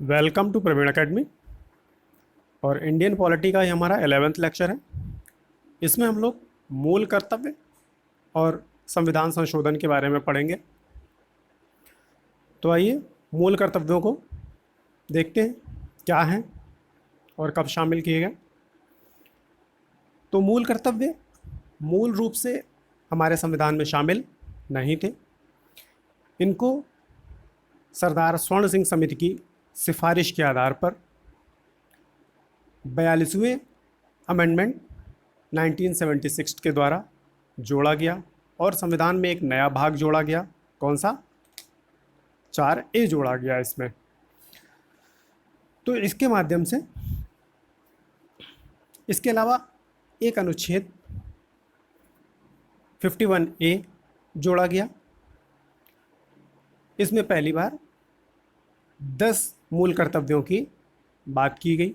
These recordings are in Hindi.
Welcome to Praveen academy. और इंडियन पॉलिटी का ये हमारा 11th लेक्चर है। इसमें हम लोग मूल कर्तव्य और संविधान संशोधन के बारे में पढ़ेंगे। तो आइए मूल कर्तव्यों को देखते हैं क्या हैं और कब शामिल किए गए। तो मूल कर्तव्य मूल रूप से हमारे संविधान में शामिल नहीं थे। इनको सरदार स्वर्ण सिंह समिति की सिफारिश के आधार पर 42वें अमेंडमेंट 1976 के द्वारा जोड़ा गया और संविधान में एक नया भाग जोड़ा गया। कौन सा? 4A जोड़ा गया इसमें। तो इसके माध्यम से इसके अलावा एक अनुच्छेद 51A जोड़ा गया। इसमें पहली बार 10 मूल कर्तव्यों की बात की गई।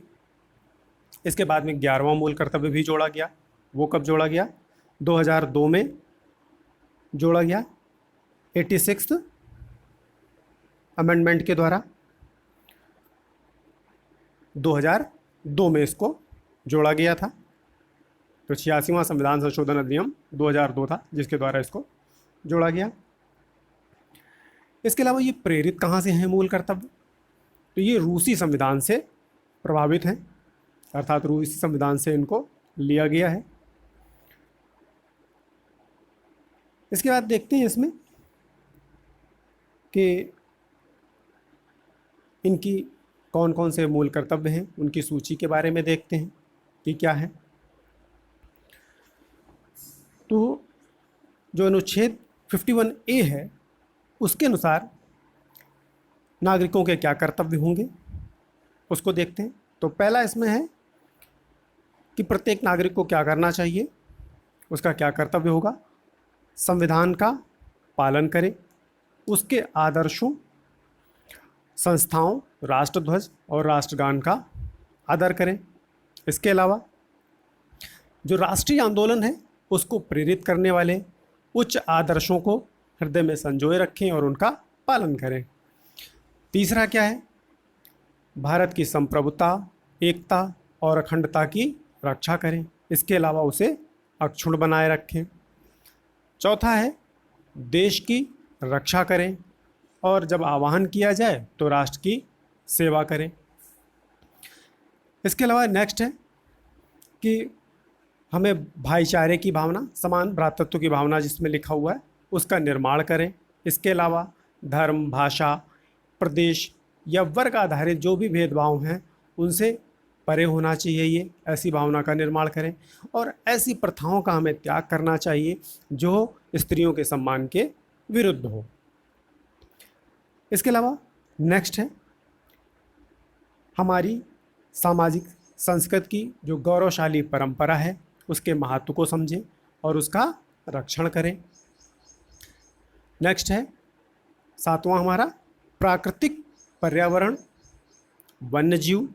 इसके बाद में 11वां मूल कर्तव्य भी जोड़ा गया। वो कब जोड़ा गया? 2002 में जोड़ा गया, 86th अमेंडमेंट के द्वारा 2002 में इसको जोड़ा गया था। तो 86वां संविधान संशोधन अधिनियम 2002 था जिसके द्वारा इसको जोड़ा गया। इसके अलावा ये प्रेरित कहाँ से हैं मूल कर्तव्य? तो ये रूसी संविधान से प्रभावित हैं, अर्थात रूसी संविधान से इनको लिया गया है। इसके बाद देखते हैं इसमें कि इनकी कौन कौन से मूल कर्तव्य हैं, उनकी सूची के बारे में देखते हैं कि क्या है। तो जो अनुच्छेद 51A है उसके अनुसार नागरिकों के क्या कर्तव्य होंगे उसको देखते हैं। तो पहला इसमें है कि प्रत्येक नागरिक को क्या करना चाहिए, उसका क्या कर्तव्य होगा। संविधान का पालन करें, उसके आदर्शों, संस्थाओं, राष्ट्रध्वज और राष्ट्रगान का आदर करें। इसके अलावा जो राष्ट्रीय आंदोलन है उसको प्रेरित करने वाले उच्च आदर्शों को हृदय में संजोए रखें और उनका पालन करें। तीसरा क्या है? भारत की संप्रभुता, एकता और अखंडता की रक्षा करें। इसके अलावा उसे अक्षुण्ण बनाए रखें। चौथा है देश की रक्षा करें और जब आह्वान किया जाए तो राष्ट्र की सेवा करें। इसके अलावा नेक्स्ट है कि हमें भाईचारे की भावना, समान भ्रातृत्व की भावना जिसमें लिखा हुआ है उसका निर्माण करें। इसके अलावा धर्म, भाषा, प्रदेश या वर्ग आधारित जो भी भेदभाव हैं उनसे परे होना चाहिए, ये ऐसी भावना का निर्माण करें। और ऐसी प्रथाओं का हमें त्याग करना चाहिए जो स्त्रियों के सम्मान के विरुद्ध हो। इसके अलावा नेक्स्ट है हमारी सामाजिक संस्कृति की जो गौरवशाली परंपरा है उसके महत्व को समझें और उसका रक्षण करें। नेक्स्ट है 7वां हमारा प्राकृतिक पर्यावरण, वन्य जीव।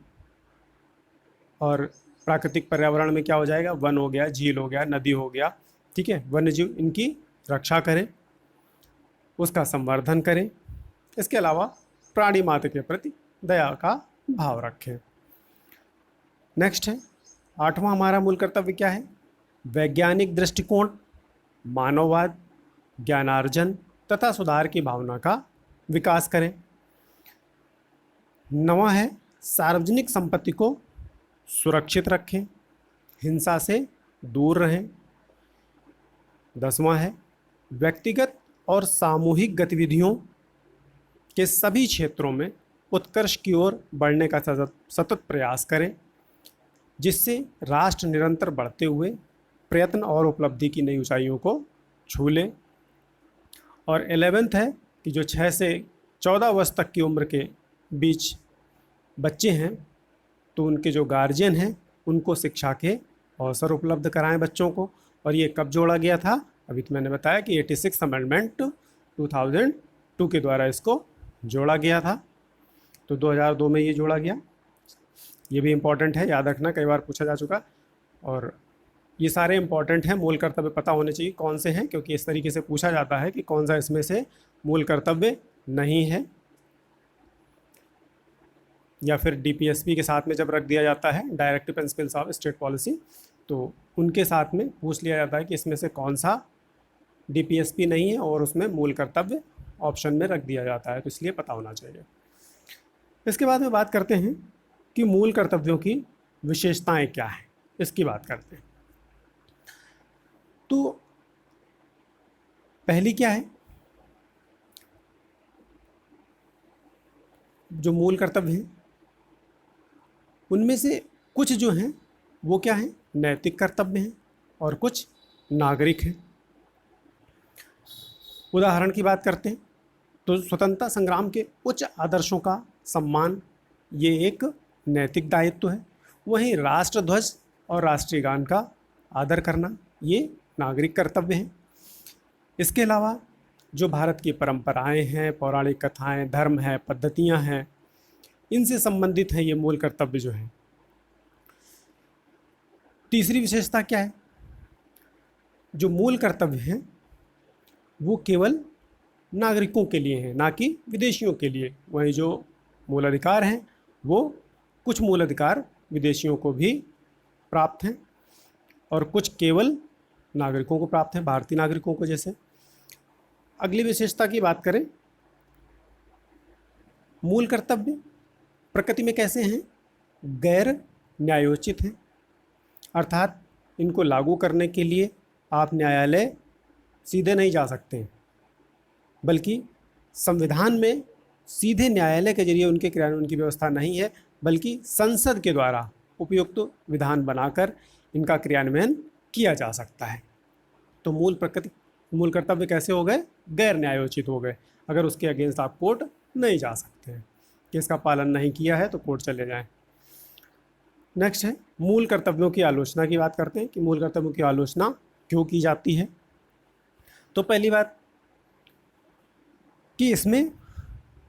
और प्राकृतिक पर्यावरण में क्या हो जाएगा? वन हो गया, झील हो गया, नदी हो गया, ठीक है, वन्य जीव, इनकी रक्षा करें, उसका संवर्धन करें। इसके अलावा प्राणी मात्र के प्रति दया का भाव रखें। नेक्स्ट है 8वां हमारा मूल कर्तव्य क्या है? वैज्ञानिक दृष्टिकोण, मानववाद, ज्ञानार्जन तथा सुधार की भावना का विकास करें। 9वां है सार्वजनिक संपत्ति को सुरक्षित रखें, हिंसा से दूर रहें। 10वां है व्यक्तिगत और सामूहिक गतिविधियों के सभी क्षेत्रों में उत्कर्ष की ओर बढ़ने का सतत प्रयास करें जिससे राष्ट्र निरंतर बढ़ते हुए प्रयत्न और उपलब्धि की नई ऊंचाइयों को छू ले। और 11th है कि जो 6 से 14 वर्ष तक की उम्र के बीच बच्चे हैं तो उनके जो गार्जियन हैं उनको शिक्षा के अवसर उपलब्ध कराएं बच्चों को। और ये कब जोड़ा गया था? अभी तो मैंने बताया कि 86 अमेंडमेंट 2002 के द्वारा इसको जोड़ा गया था। तो 2002 में ये जोड़ा गया। ये भी इम्पॉर्टेंट है, याद रखना, कई बार पूछा जा चुका। और ये सारे इंपॉर्टेंट हैं, मूल कर्तव्य पता होने चाहिए कौन से हैं, क्योंकि इस तरीके से पूछा जाता है कि कौन सा इसमें से मूल कर्तव्य नहीं है। या फिर डीपीएसपी के साथ में जब रख दिया जाता है, directive principles of state policy, तो उनके साथ में पूछ लिया जाता है कि इसमें से कौन सा डीपीएसपी नहीं है, और उसमें मूल कर्तव्य ऑप्शन में रख दिया जाता है, तो इसलिए पता होना चाहिए। इसके बाद में बात करते हैं कि मूल कर्तव्यों की विशेषताएं क्या हैं, इसकी बात करते हैं। तो पहली क्या है, जो मूल कर्तव्य हैं उनमें से कुछ जो हैं वो क्या हैं, नैतिक कर्तव्य हैं और कुछ नागरिक हैं। उदाहरण की बात करते हैं तो स्वतंत्रता संग्राम के उच्च आदर्शों का सम्मान, ये एक नैतिक दायित्व है। वहीं राष्ट्रध्वज और राष्ट्रीय गान का आदर करना, ये नागरिक कर्तव्य है। इसके अलावा जो भारत की परंपराएं हैं, पौराणिक कथाएं, धर्म है, पद्धतियां हैं, इनसे संबंधित हैं ये मूल कर्तव्य जो हैं। तीसरी विशेषता क्या है, जो मूल कर्तव्य हैं वो केवल नागरिकों के लिए हैं, ना कि विदेशियों के लिए। वहीं जो मूल अधिकार हैं वो कुछ मूल अधिकार विदेशियों को भी प्राप्त हैं और कुछ केवल नागरिकों को प्राप्त हैं, भारतीय नागरिकों को जैसे। अगली विशेषता की बात करें, मूल कर्तव्य प्रकृति में कैसे हैं, गैर न्यायोचित हैं, अर्थात इनको लागू करने के लिए आप न्यायालय सीधे नहीं जा सकते हैं, बल्कि संविधान में सीधे न्यायालय के जरिए उनके क्रियान्वयन की व्यवस्था नहीं है, बल्कि संसद के द्वारा उपयुक्त विधान बनाकर इनका क्रियान्वयन किया जा सकता है। तो मूल कर्तव्य कैसे हो गए, गैर न्यायोचित हो गए। अगर उसके अगेंस्ट आप कोर्ट नहीं जा सकते हैं कि इसका पालन नहीं किया है तो कोर्ट चले जाएं। नेक्स्ट है मूल कर्तव्यों की आलोचना की बात करते हैं कि मूल कर्तव्यों की आलोचना क्यों की जाती है। तो पहली बात कि इसमें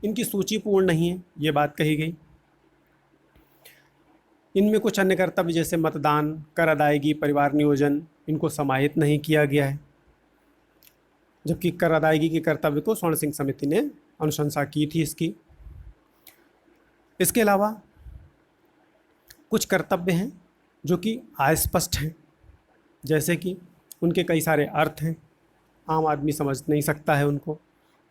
इनकी सूची पूर्ण नहीं है, ये बात कही गई। इनमें कुछ अन्य कर्तव्य जैसे मतदान, कर अदायगी, परिवार नियोजन, इनको समाहित नहीं किया गया है, जबकि कर अदायगी के कर्तव्य को स्वर्ण सिंह समिति ने अनुशंसा की थी इसकी। इसके अलावा कुछ कर्तव्य हैं जो कि अस्पष्ट हैं, जैसे कि उनके कई सारे अर्थ हैं, आम आदमी समझ नहीं सकता है उनको,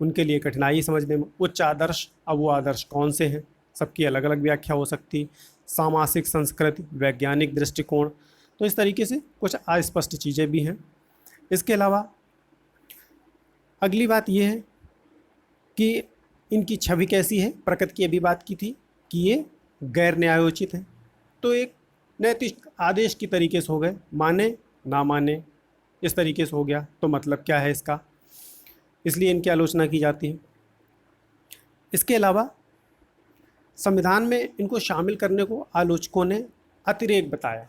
उनके लिए कठिनाई समझने में। उच्च आदर्श, अब वो आदर्श कौन से हैं, सबकी अलग अलग व्याख्या हो सकती। सामाजिक संस्कृति, वैज्ञानिक दृष्टिकोण, तो इस तरीके से कुछ अस्पष्ट चीज़ें भी हैं। इसके अलावा अगली बात यह है कि इनकी छवि कैसी है, प्रकृति की अभी बात की थी कि ये गैर न्यायोचित है, तो एक नैतिक आदेश की तरीके से हो गए, माने ना माने इस तरीके से हो गया, तो मतलब क्या है इसका, इसलिए इनकी आलोचना की जाती है। इसके अलावा संविधान में इनको शामिल करने को आलोचकों ने अतिरेक बताया।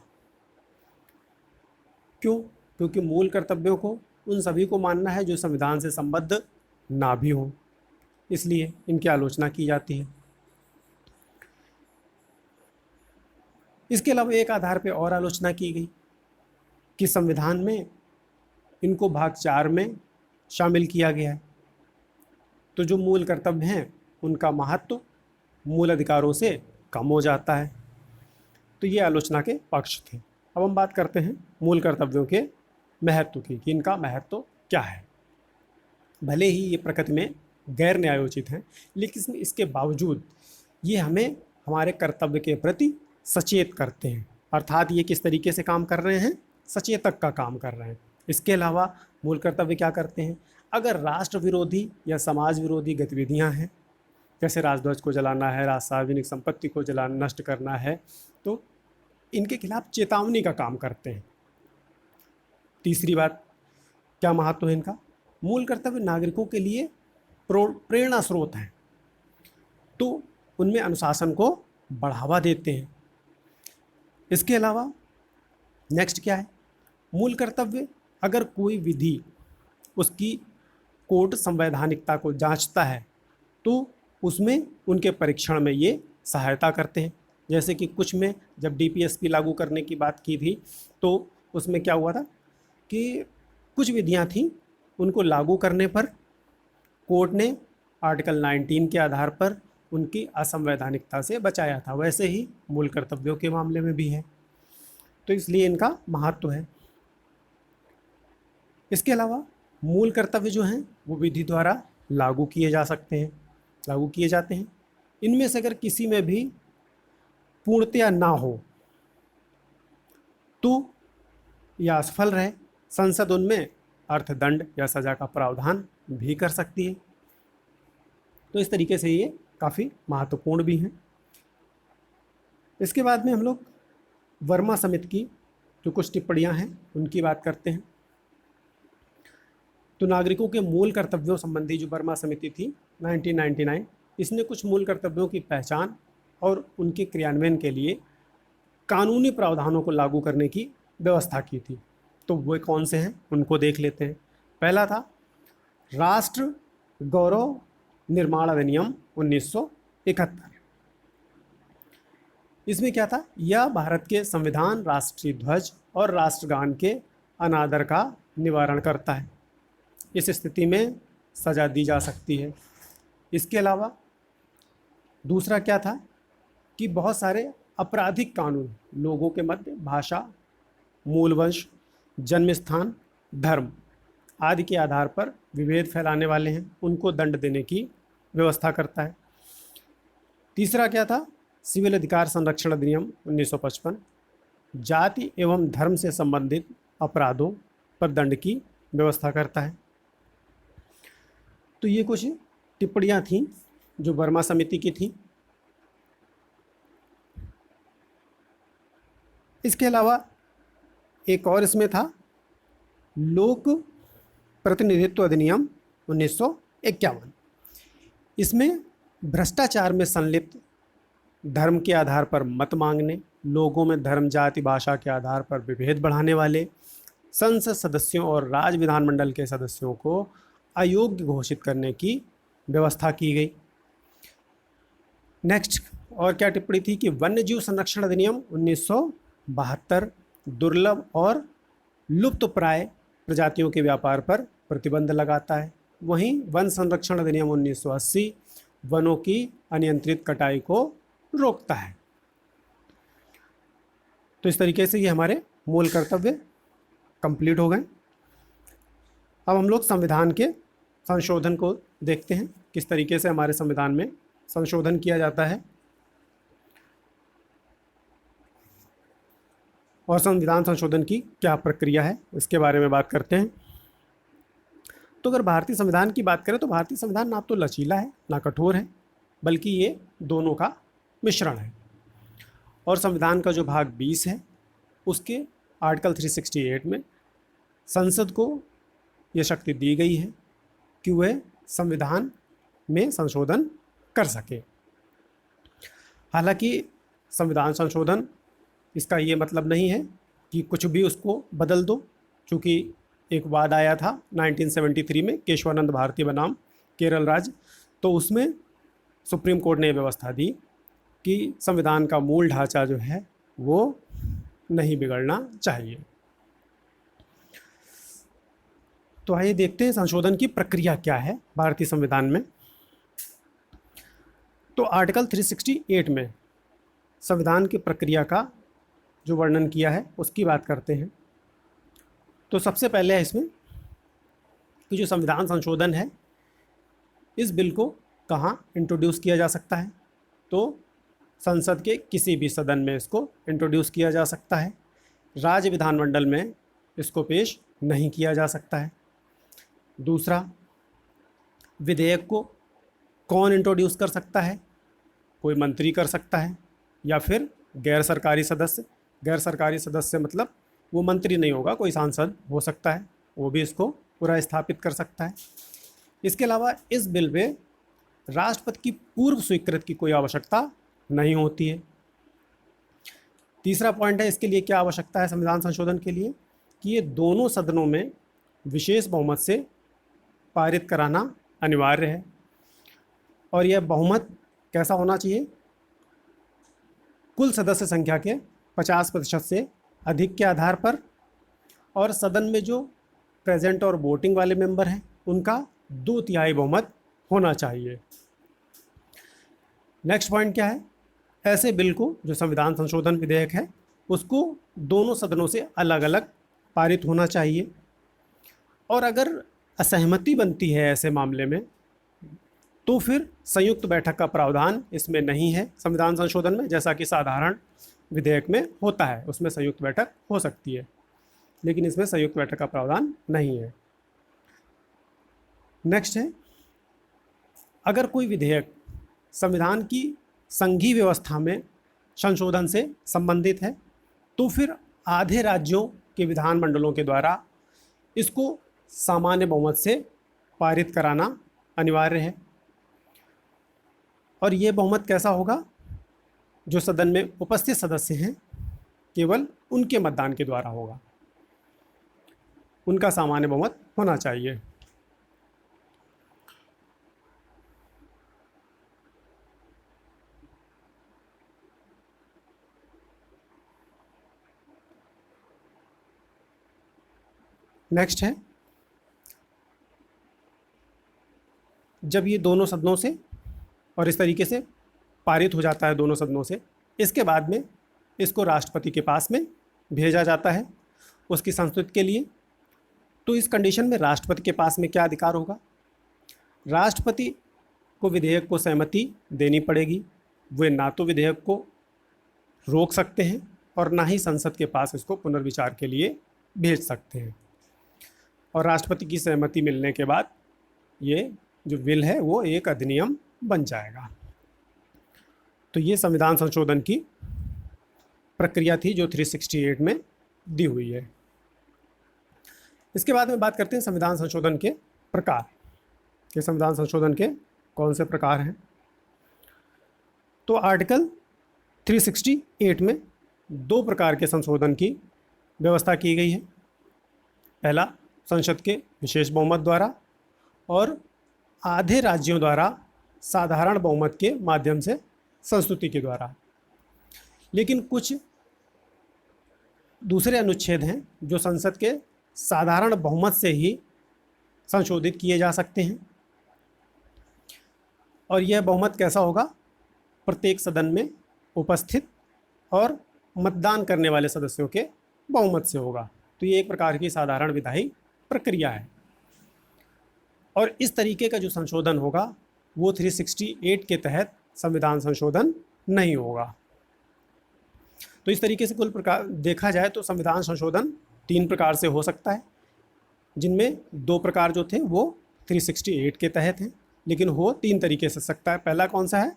क्यों? क्योंकि मूल कर्तव्यों को उन सभी को मानना है जो संविधान से संबद्ध ना भी हों, इसलिए इनकी आलोचना की जाती है। इसके अलावा एक आधार पर और आलोचना की गई कि संविधान में इनको भाग 4 में शामिल किया गया है, तो जो मूल कर्तव्य हैं उनका महत्व मूल अधिकारों से कम हो जाता है, तो ये आलोचना के पक्ष थे। अब हम बात करते हैं मूल कर्तव्यों के महत्व की कि इनका महत्व क्या है। भले ही ये प्रकृति में गैर न्यायोचित हैं, लेकिन इसके बावजूद ये हमें हमारे कर्तव्य के प्रति सचेत करते हैं, अर्थात ये किस तरीके से काम कर रहे हैं, सचेतक का काम कर रहे हैं। इसके अलावा मूल कर्तव्य क्या करते हैं, अगर राष्ट्र विरोधी या समाज विरोधी गतिविधियां हैं, जैसे राजध्वज को जलाना है, सार्वजनिक संपत्ति को जलाना, नष्ट करना है, तो इनके खिलाफ चेतावनी का काम करते हैं। तीसरी बात, क्या महत्व है इनका, मूल कर्तव्य नागरिकों के लिए प्रेरणा स्रोत हैं, तो उनमें अनुशासन को बढ़ावा देते हैं। इसके अलावा नेक्स्ट क्या है, मूल कर्तव्य अगर कोई विधि उसकी कोर्ट संवैधानिकता को जांचता है तो उसमें उनके परीक्षण में ये सहायता करते हैं। जैसे कि कुछ में जब डीपीएसपी लागू करने की बात की थी तो उसमें क्या हुआ था कि कुछ विधियां थीं, उनको लागू करने पर कोर्ट ने आर्टिकल 19 के आधार पर उनकी असंवैधानिकता से बचाया था। वैसे ही मूल कर्तव्यों के मामले में भी है, तो इसलिए इनका महत्व है। इसके अलावा मूल कर्तव्य जो हैं वो विधि द्वारा लागू किए जा सकते हैं, लागू किए जाते हैं। इनमें से अगर किसी में भी पूर्णतया ना हो तो या असफल रहे, संसद उनमें अर्थदंड या सजा का प्रावधान भी कर सकती है। तो इस तरीके से ये काफ़ी महत्वपूर्ण भी हैं। इसके बाद में हम लोग वर्मा समिति की जो कुछ टिप्पणियां हैं उनकी बात करते हैं। तो नागरिकों के मूल कर्तव्यों संबंधी जो वर्मा समिति थी 1999, इसने कुछ मूल कर्तव्यों की पहचान और उनके क्रियान्वयन के लिए कानूनी प्रावधानों को लागू करने की व्यवस्था की थी। तो वो कौन से हैं उनको देख लेते हैं। पहला था राष्ट्र गौरव निर्माण अधिनियम 1971। इसमें क्या था, यह भारत के संविधान, राष्ट्रीय ध्वज और राष्ट्रगान के अनादर का निवारण करता है। इस स्थिति में सजा दी जा सकती है। इसके अलावा दूसरा क्या था कि बहुत सारे आपराधिक कानून लोगों के मध्य भाषा, मूल वंश, जन्म स्थान, धर्म आदि के आधार पर विभेद फैलाने वाले हैं, उनको दंड देने की व्यवस्था करता है। तीसरा क्या था, सिविल अधिकार संरक्षण अधिनियम 1955 जाति एवं धर्म से संबंधित अपराधों पर दंड की व्यवस्था करता है। तो ये कुछ टिप्पणियां थीं जो वर्मा समिति की थी। इसके अलावा एक और इसमें था लोक प्रतिनिधित्व अधिनियम 1951। इसमें भ्रष्टाचार में संलिप्त, धर्म के आधार पर मत मांगने, लोगों में धर्म, जाति, भाषा के आधार पर विभेद बढ़ाने वाले संसद सदस्यों और राज्य विधानमंडल के सदस्यों को अयोग्य घोषित करने की व्यवस्था की गई। नेक्स्ट और क्या टिप्पणी थी कि वन्य जीव संरक्षण अधिनियम 1972 दुर्लभ और लुप्तप्राय प्रजातियों के व्यापार पर प्रतिबंध लगाता है। वहीं वन संरक्षण अधिनियम 1980 वनों की अनियंत्रित कटाई को रोकता है। तो इस तरीके से ये हमारे मूल कर्तव्य कंप्लीट हो गए। अब हम लोग संविधान के संशोधन को देखते हैं, किस तरीके से हमारे संविधान में संशोधन किया जाता है और संविधान संशोधन की क्या प्रक्रिया है, इसके बारे में बात करते हैं। तो अगर भारतीय संविधान की बात करें तो भारतीय संविधान ना तो लचीला है ना कठोर है, बल्कि ये दोनों का मिश्रण है। और संविधान का जो भाग 20 है उसके आर्टिकल 368 में संसद को यह शक्ति दी गई है कि वह संविधान में संशोधन कर सके। हालांकि संविधान संशोधन इसका ये मतलब नहीं है कि कुछ भी उसको बदल दो, क्योंकि एक वाद आया था 1973 में केशवानंद भारती बनाम केरल राज्य, तो उसमें सुप्रीम कोर्ट ने व्यवस्था दी कि संविधान का मूल ढांचा जो है वो नहीं बिगड़ना चाहिए। तो आइए देखते हैं संशोधन की प्रक्रिया क्या है भारतीय संविधान में। तो आर्टिकल 368 में संविधान की प्रक्रिया का जो वर्णन किया है उसकी बात करते हैं। तो सबसे पहले है इसमें कि जो संविधान संशोधन है इस बिल को कहाँ इंट्रोड्यूस किया जा सकता है, तो संसद के किसी भी सदन में इसको इंट्रोड्यूस किया जा सकता है। राज्य विधानमंडल में इसको पेश नहीं किया जा सकता है। दूसरा, विधेयक को कौन इंट्रोड्यूस कर सकता है, कोई मंत्री कर सकता है या फिर गैर सरकारी सदस्य। गैर सरकारी सदस्य मतलब वो मंत्री नहीं होगा, कोई सांसद हो सकता है, वो भी इसको पूरा स्थापित कर सकता है। इसके अलावा इस बिल में राष्ट्रपति की पूर्व स्वीकृति की कोई आवश्यकता नहीं होती है। तीसरा पॉइंट है इसके लिए क्या आवश्यकता है संविधान संशोधन के लिए, कि ये दोनों सदनों में विशेष बहुमत से पारित कराना अनिवार्य है। और यह बहुमत कैसा होना चाहिए, कुल सदस्य संख्या के 50% से अधिक के आधार पर, और सदन में जो प्रेजेंट और वोटिंग वाले मेंबर हैं उनका 2/3 बहुमत होना चाहिए। नेक्स्ट पॉइंट क्या है, ऐसे बिल को, जो संविधान संशोधन विधेयक है, उसको दोनों सदनों से अलग अलग पारित होना चाहिए। और अगर असहमति बनती है ऐसे मामले में, तो फिर संयुक्त बैठक का प्रावधान इसमें नहीं है संविधान संशोधन में, जैसा कि साधारण विधेयक में होता है, उसमें संयुक्त बैठक हो सकती है, लेकिन इसमें संयुक्त बैठक का प्रावधान नहीं है। नेक्स्ट है, अगर कोई विधेयक संविधान की संघीय व्यवस्था में संशोधन से संबंधित है, तो फिर आधे राज्यों के विधानमंडलों के द्वारा इसको सामान्य बहुमत से पारित कराना अनिवार्य है। और ये बहुमत कैसा होगा, जो सदन में उपस्थित सदस्य हैं केवल उनके मतदान के द्वारा होगा, उनका सामान्य बहुमत होना चाहिए। नेक्स्ट है, जब ये दोनों सदनों से और इस तरीके से पारित हो जाता है दोनों सदनों से, इसके बाद में इसको राष्ट्रपति के पास में भेजा जाता है उसकी संस्तुति के लिए। तो इस कंडीशन में राष्ट्रपति के पास में क्या अधिकार होगा, राष्ट्रपति को विधेयक को सहमति देनी पड़ेगी। वे ना तो विधेयक को रोक सकते हैं और ना ही संसद के पास इसको पुनर्विचार के लिए भेज सकते हैं। और राष्ट्रपति की सहमति मिलने के बाद ये जो बिल है वो एक अधिनियम बन जाएगा। तो ये संविधान संशोधन की प्रक्रिया थी जो 368 में दी हुई है। इसके बाद में बात करते हैं संविधान संशोधन के प्रकार, कि संविधान संशोधन के कौन से प्रकार हैं। तो आर्टिकल 368 में दो प्रकार के संशोधन की व्यवस्था की गई है। पहला, संसद के विशेष बहुमत द्वारा, और आधे राज्यों द्वारा साधारण बहुमत के माध्यम से संस्तुति के द्वारा। लेकिन कुछ दूसरे अनुच्छेद हैं जो संसद के साधारण बहुमत से ही संशोधित किए जा सकते हैं। और यह बहुमत कैसा होगा, प्रत्येक सदन में उपस्थित और मतदान करने वाले सदस्यों के बहुमत से होगा। तो ये एक प्रकार की साधारण विधायी प्रक्रिया है। और इस तरीके का जो संशोधन होगा वो 368 के तहत संविधान संशोधन नहीं होगा। तो इस तरीके से कुल प्रकार देखा जाए तो संविधान संशोधन 3 प्रकार से हो सकता है, जिनमें 2 प्रकार जो थे वो 368 के तहत हैं, लेकिन हो 3 तरीके से सकता है। पहला कौन सा है,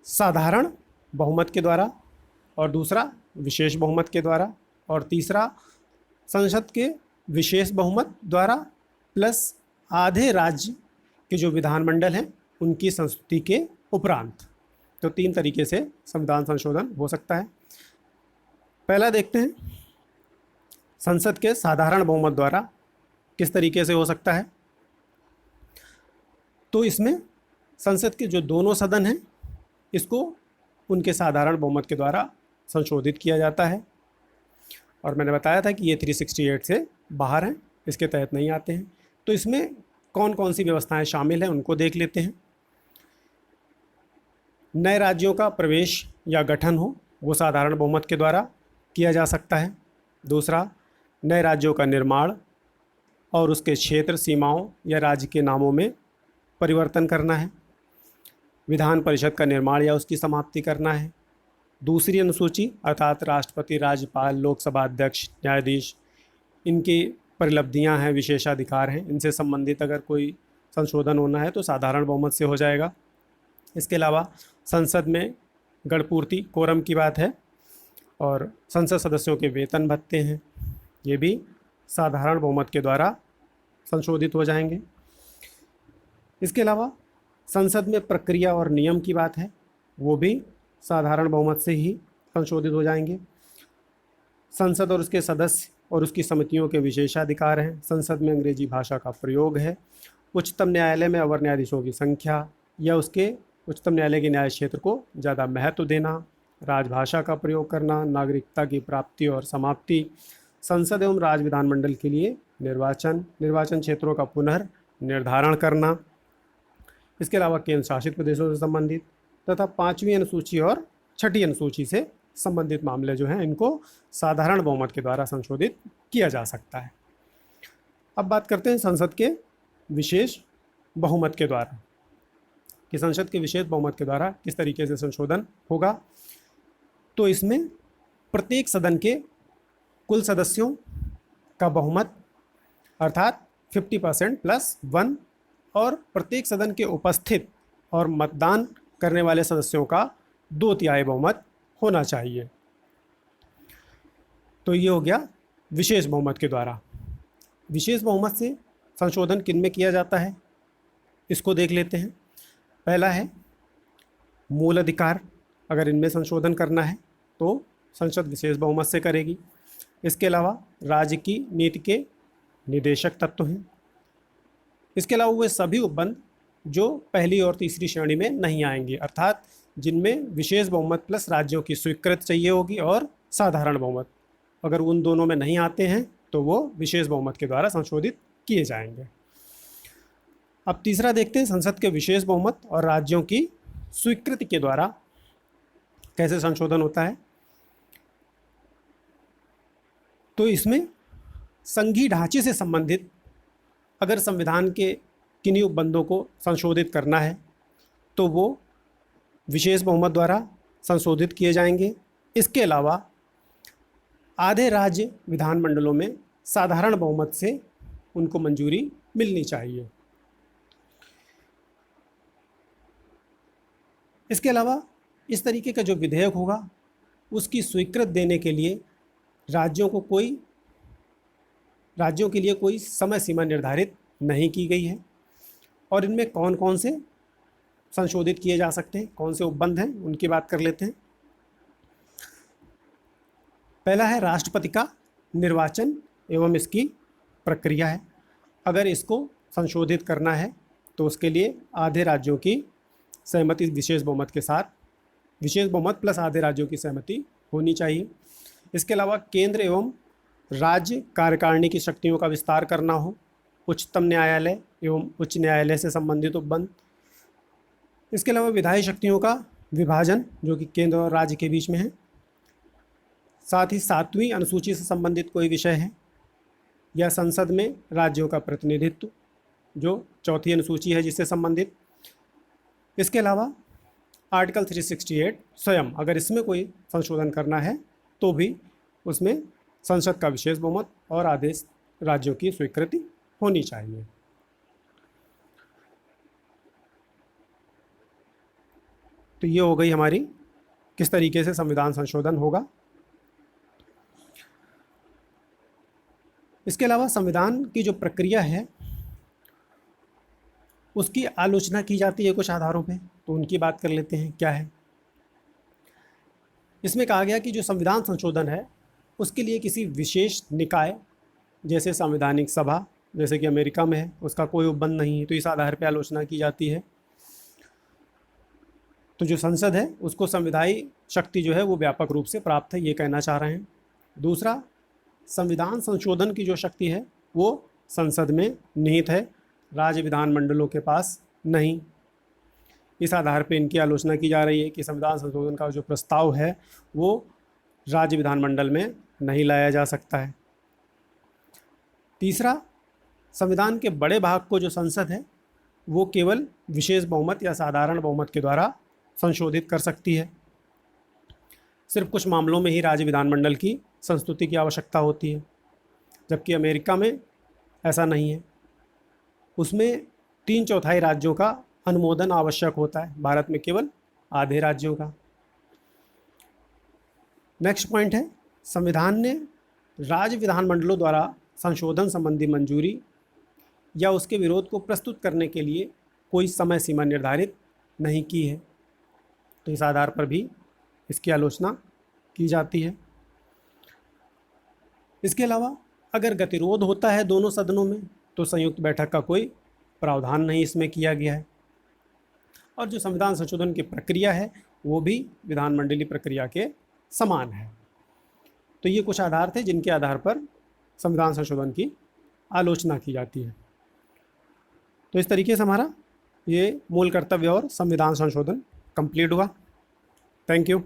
साधारण बहुमत के द्वारा, और दूसरा विशेष बहुमत के द्वारा, और तीसरा संसद के विशेष बहुमत द्वारा प्लस आधे राज्य के जो विधानमंडल हैं उनकी संस्तुति के उपरांत। तो 3 तरीके से संविधान संशोधन हो सकता है। पहला देखते हैं, संसद के साधारण बहुमत द्वारा किस तरीके से हो सकता है। तो इसमें संसद के जो दोनों सदन हैं इसको उनके साधारण बहुमत के द्वारा संशोधित किया जाता है। और मैंने बताया था कि ये 368 से बाहर हैं, इसके तहत नहीं आते हैं। तो इसमें कौन कौन सी व्यवस्थाएं शामिल हैं उनको देख लेते हैं। नए राज्यों का प्रवेश या गठन हो, वो साधारण बहुमत के द्वारा किया जा सकता है। दूसरा, नए राज्यों का निर्माण और उसके क्षेत्र, सीमाओं या राज्य के नामों में परिवर्तन करना है। विधान परिषद का निर्माण या उसकी समाप्ति करना है। दूसरी अनुसूची अर्थात राष्ट्रपति, राज्यपाल, लोकसभा अध्यक्ष, न्यायाधीश, इनकी परिलब्धियां हैं, विशेषाधिकार हैं, इनसे संबंधित अगर कोई संशोधन होना है तो साधारण बहुमत से हो जाएगा। इसके अलावा संसद में गणपूर्ति, कोरम की बात है, और संसद सदस्यों के वेतन भत्ते हैं, ये भी साधारण बहुमत के द्वारा संशोधित हो जाएंगे। इसके अलावा संसद में प्रक्रिया और नियम की बात है, वो भी साधारण बहुमत से ही संशोधित हो जाएंगे। संसद और उसके सदस्य और उसकी समितियों के विशेषाधिकार हैं। संसद में अंग्रेजी भाषा का प्रयोग है। उच्चतम न्यायालय में अवर न्यायाधीशों की संख्या या उसके उच्चतम न्यायालय के न्याय क्षेत्र को ज़्यादा महत्व देना, राजभाषा का प्रयोग करना, नागरिकता की प्राप्ति और समाप्ति, संसद एवं राज्य विधानमंडल के लिए निर्वाचन क्षेत्रों का पुनर्निर्धारण करना। इसके अलावा केंद्र शासित प्रदेशों से संबंधित तथा 5वीं अनुसूची और 6ठी अनुसूची से संबंधित मामले जो हैं इनको साधारण बहुमत के द्वारा संशोधित किया जा सकता है। अब बात करते हैं संसद के विशेष बहुमत के द्वारा कि संसद के विशेष बहुमत के द्वारा किस तरीके से संशोधन होगा। तो इसमें प्रत्येक सदन के कुल सदस्यों का बहुमत अर्थात 50% प्लस 1 और प्रत्येक सदन के उपस्थित और मतदान करने वाले सदस्यों का 2/3 बहुमत होना चाहिए। तो ये हो गया विशेष बहुमत के द्वारा। विशेष बहुमत से संशोधन किन में किया जाता है इसको देख लेते हैं। पहला है मूल अधिकार, अगर इनमें संशोधन करना है तो संसद विशेष बहुमत से करेगी। इसके अलावा राज्य की नीति के निदेशक तत्व हैं। इसके अलावा वे सभी उपबंध जो पहली और तीसरी श्रेणी में नहीं आएंगे, अर्थात जिनमें विशेष बहुमत प्लस राज्यों की स्वीकृति चाहिए होगी और साधारण बहुमत, अगर उन दोनों में नहीं आते हैं तो वो विशेष बहुमत के द्वारा संशोधित किए जाएंगे। अब तीसरा देखते हैं संसद के विशेष बहुमत और राज्यों की स्वीकृति के द्वारा कैसे संशोधन होता है। तो इसमें संघीय ढांचे से संबंधित अगर संविधान के किन्हीं उपबंधों को संशोधित करना है तो वो विशेष बहुमत द्वारा संशोधित किए जाएंगे। इसके अलावा आधे राज्य विधानमंडलों में साधारण बहुमत से उनको मंजूरी मिलनी चाहिए। इसके अलावा इस तरीके का जो विधेयक होगा उसकी स्वीकृति देने के लिए राज्यों के लिए कोई समय सीमा निर्धारित नहीं की गई है। और इनमें कौन कौन से संशोधित किए जा सकते हैं, कौन से उपबंध हैं, उनकी बात कर लेते हैं। पहला है राष्ट्रपति का निर्वाचन एवं इसकी प्रक्रिया है। अगर इसको संशोधित करना है तो उसके लिए आधे राज्यों की सहमति विशेष बहुमत के साथ, विशेष बहुमत प्लस आधे राज्यों की सहमति होनी चाहिए। इसके अलावा केंद्र एवं राज्य कार्यकारिणी की शक्तियों का विस्तार करना हो, उच्चतम न्यायालय एवं उच्च न्यायालय से संबंधित उपबंध। इसके अलावा विधायी शक्तियों का विभाजन जो कि केंद्र और राज्य के बीच में है। साथ ही 7वीं अनुसूची से संबंधित कोई विषय है या संसद में राज्यों का प्रतिनिधित्व जो 4थी अनुसूची है जिससे संबंधित। इसके अलावा आर्टिकल 368 स्वयं, अगर इसमें कोई संशोधन करना है तो भी उसमें संसद का विशेष बहुमत और आदेश राज्यों की स्वीकृति होनी चाहिए। तो ये हो गई हमारी किस तरीके से संविधान संशोधन होगा। इसके अलावा संविधान की जो प्रक्रिया है उसकी आलोचना की जाती है कुछ आधारों पे, तो उनकी बात कर लेते हैं क्या है। इसमें कहा गया कि जो संविधान संशोधन है उसके लिए किसी विशेष निकाय जैसे संवैधानिक सभा, जैसे कि अमेरिका में है, उसका कोई उपबंध नहीं है, तो इस आधार पर आलोचना की जाती है। तो जो संसद है उसको संविधायी शक्ति जो है वो व्यापक रूप से प्राप्त है, ये कहना चाह रहे हैं। दूसरा, संविधान संशोधन की जो शक्ति है वो संसद में निहित है, राज्य विधानमंडलों के पास नहीं। इस आधार पर इनकी आलोचना की जा रही है कि संविधान संशोधन का जो प्रस्ताव है वो राज्य विधानमंडल में नहीं लाया जा सकता है। तीसरा, संविधान के बड़े भाग को जो संसद है वो केवल विशेष बहुमत या साधारण बहुमत के द्वारा संशोधित कर सकती है। सिर्फ कुछ मामलों में ही राज्य विधानमंडल की संस्तुति की आवश्यकता होती है, जबकि अमेरिका में ऐसा नहीं है। उसमें 3/4 राज्यों का अनुमोदन आवश्यक होता है, भारत में केवल आधे राज्यों का। नेक्स्ट पॉइंट है, संविधान ने राज्य विधानमंडलों द्वारा संशोधन संबंधी मंजूरी या उसके विरोध को प्रस्तुत करने के लिए कोई समय सीमा निर्धारित नहीं की है, तो इस आधार पर भी इसकी आलोचना की जाती है। इसके अलावा अगर गतिरोध होता है दोनों सदनों में तो संयुक्त बैठक का कोई प्रावधान नहीं इसमें किया गया है। और जो संविधान संशोधन की प्रक्रिया है वो भी विधानमंडलीय प्रक्रिया के समान है। तो ये कुछ आधार थे जिनके आधार पर संविधान संशोधन की आलोचना की जाती है। तो इस तरीके से हमारा ये मूल कर्तव्य और संविधान संशोधन कंप्लीट हुआ। Thank you.